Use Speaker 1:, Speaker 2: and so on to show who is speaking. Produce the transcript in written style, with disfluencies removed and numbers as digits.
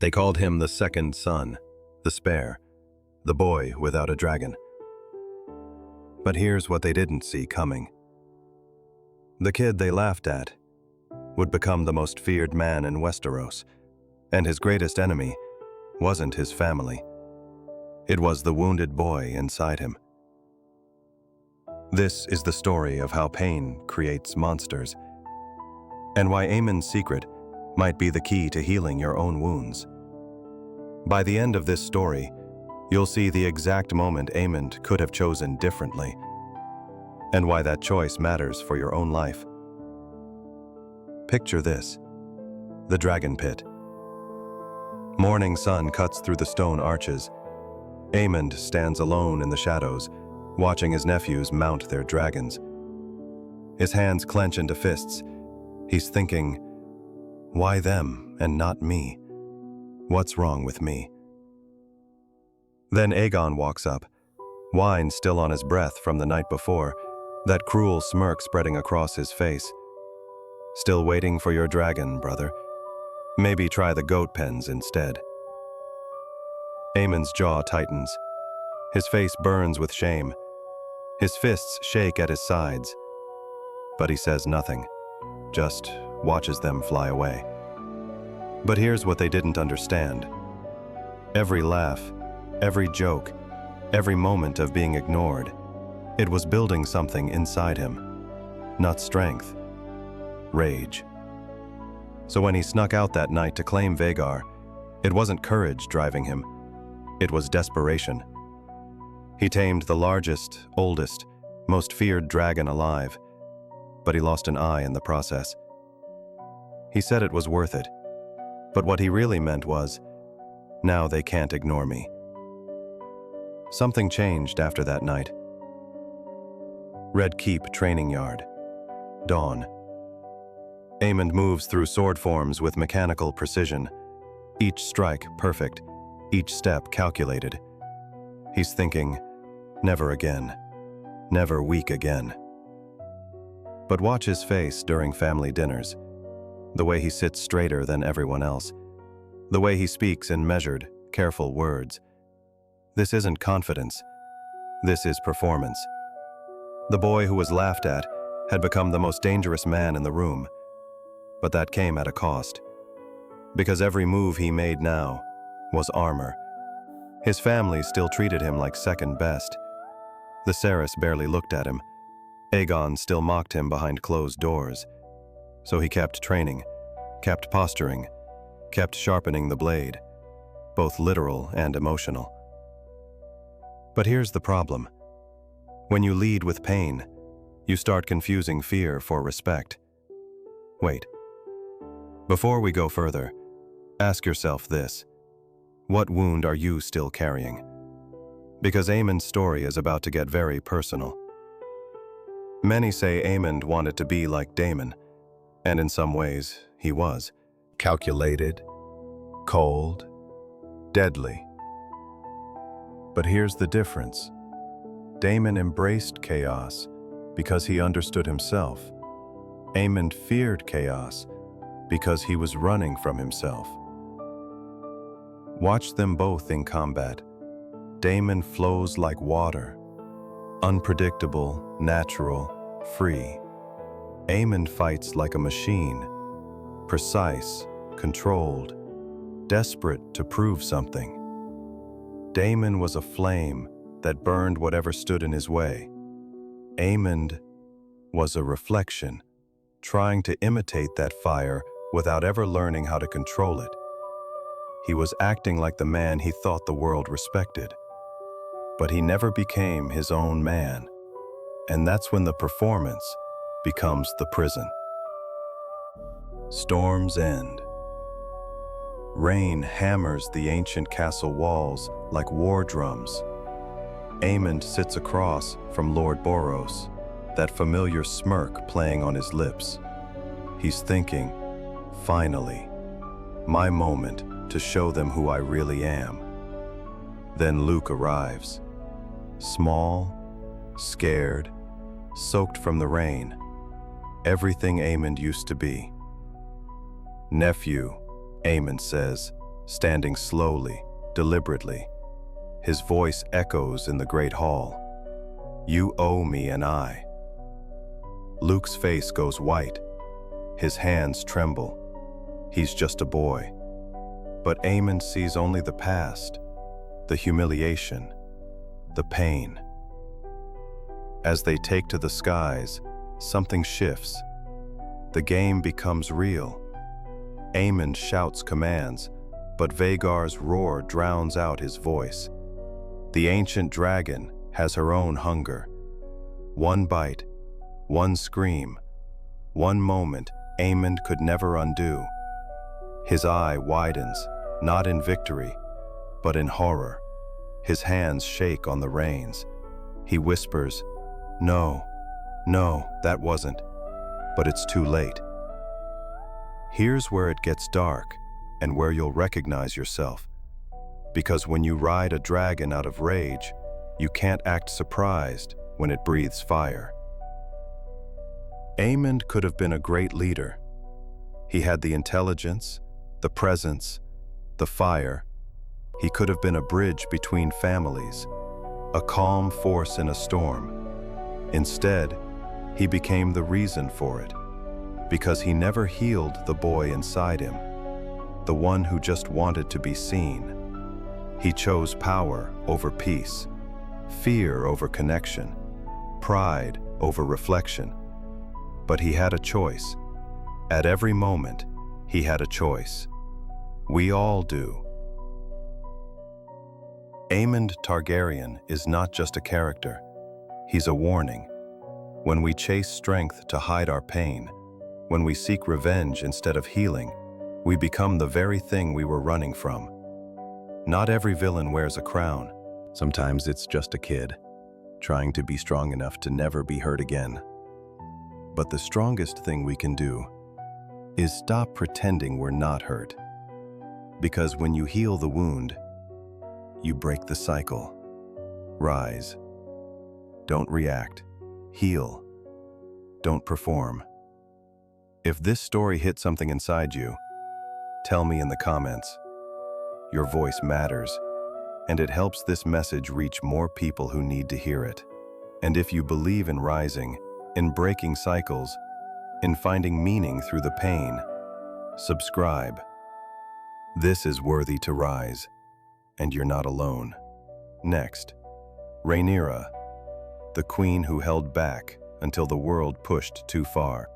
Speaker 1: They called him the second son, the spare, the boy without a dragon. But here's what they didn't see coming. The kid they laughed at would become the most feared man in Westeros, and his greatest enemy wasn't his family. It was the wounded boy inside him. This is the story of how pain creates monsters, and why Aemond's secret might be the key to healing your own wounds. By the end of this story, you'll see the exact moment Aemond could have chosen differently, and why that choice matters for your own life. Picture this: the dragon pit. Morning sun cuts through the stone arches. Aemond stands alone in the shadows, watching his nephews mount their dragons. His hands clench into fists. He's thinking, why them and not me? What's wrong with me? Then Aegon walks up, wine still on his breath from the night before, that cruel smirk spreading across his face. Still waiting for your dragon, brother. Maybe try the goat pens instead. Aemond's jaw tightens. His face burns with shame. His fists shake at his sides. But he says nothing, just watches them fly away. But here's what they didn't understand. Every laugh, every joke, every moment of being ignored, it was building something inside him. Not strength, rage. So when he snuck out that night to claim Vhagar, it wasn't courage driving him. It was desperation. He tamed the largest, oldest, most feared dragon alive, but he lost an eye in the process. He said it was worth it, but what he really meant was, now they can't ignore me. Something changed after that night. Red Keep Training Yard. Dawn. Aemond moves through sword forms with mechanical precision, each strike perfect, each step calculated. He's thinking, never again, never weak again. But watch his face during family dinners, the way he sits straighter than everyone else, the way he speaks in measured, careful words. This isn't confidence, this is performance. The boy who was laughed at had become the most dangerous man in the room, but that came at a cost, because every move he made now was armor. His family still treated him like second best. The Cerys barely looked at him. Aegon still mocked him behind closed doors. So he kept training, kept posturing, kept sharpening the blade, both literal and emotional. But here's the problem. When you lead with pain, you start confusing fear for respect. Wait. Before we go further, ask yourself this. What wound are you still carrying? Because Aemond's story is about to get very personal. Many say Aemond wanted to be like Daemon, and in some ways, he was. Calculated, cold, deadly. But here's the difference. Daemon embraced chaos because he understood himself. Aemond feared chaos because he was running from himself. Watch them both in combat. Daemon flows like water, unpredictable, natural, free. Aemond fights like a machine, precise, controlled, desperate to prove something. Daemon was a flame that burned whatever stood in his way. Aemond was a reflection, trying to imitate that fire without ever learning how to control it. He was acting like the man he thought the world respected. But he never became his own man, and that's when the performance becomes the prison. Storms end. Rain hammers the ancient castle walls like war drums. Aemond sits across from Lord Boros, that familiar smirk playing on his lips. He's thinking, finally, my moment to show them who I really am. Then Luke arrives. Small, scared, soaked from the rain. Everything Aemond used to be. Nephew, Aemond says, standing slowly, deliberately. His voice echoes in the great hall. You owe me an eye. Luke's face goes white. His hands tremble. He's just a boy. But Aemond sees only the past, the humiliation, the pain. As they take to the skies, something shifts. The game becomes real. Aemond shouts commands, but Vhagar's roar drowns out his voice. The ancient dragon has her own hunger. One bite, one scream, one moment Aemond could never undo. His eye widens, not in victory, but in horror. His hands shake on the reins. He whispers, "No, no, that wasn't." But it's too late. Here's where it gets dark and where you'll recognize yourself. Because when you ride a dragon out of rage, you can't act surprised when it breathes fire. Aemond could have been a great leader. He had the intelligence, the presence, the fire. He could have been a bridge between families, a calm force in a storm. Instead, he became the reason for it, because he never healed the boy inside him, the one who just wanted to be seen. He chose power over peace, fear over connection, pride over reflection. But he had a choice. At every moment, he had a choice. We all do. Aemond Targaryen is not just a character. He's a warning. When we chase strength to hide our pain, when we seek revenge instead of healing, we become the very thing we were running from. Not every villain wears a crown. Sometimes it's just a kid, trying to be strong enough to never be hurt again. But the strongest thing we can do is stop pretending we're not hurt. Because when you heal the wound, you break the cycle. Rise. Don't react. Heal. Don't perform. If this story hit something inside you, tell me in the comments. Your voice matters, and it helps this message reach more people who need to hear it. And if you believe in rising, in breaking cycles, in finding meaning through the pain, subscribe. This is worthy to rise, and you're not alone. Next, Rhaenyra, the queen who held back until the world pushed too far.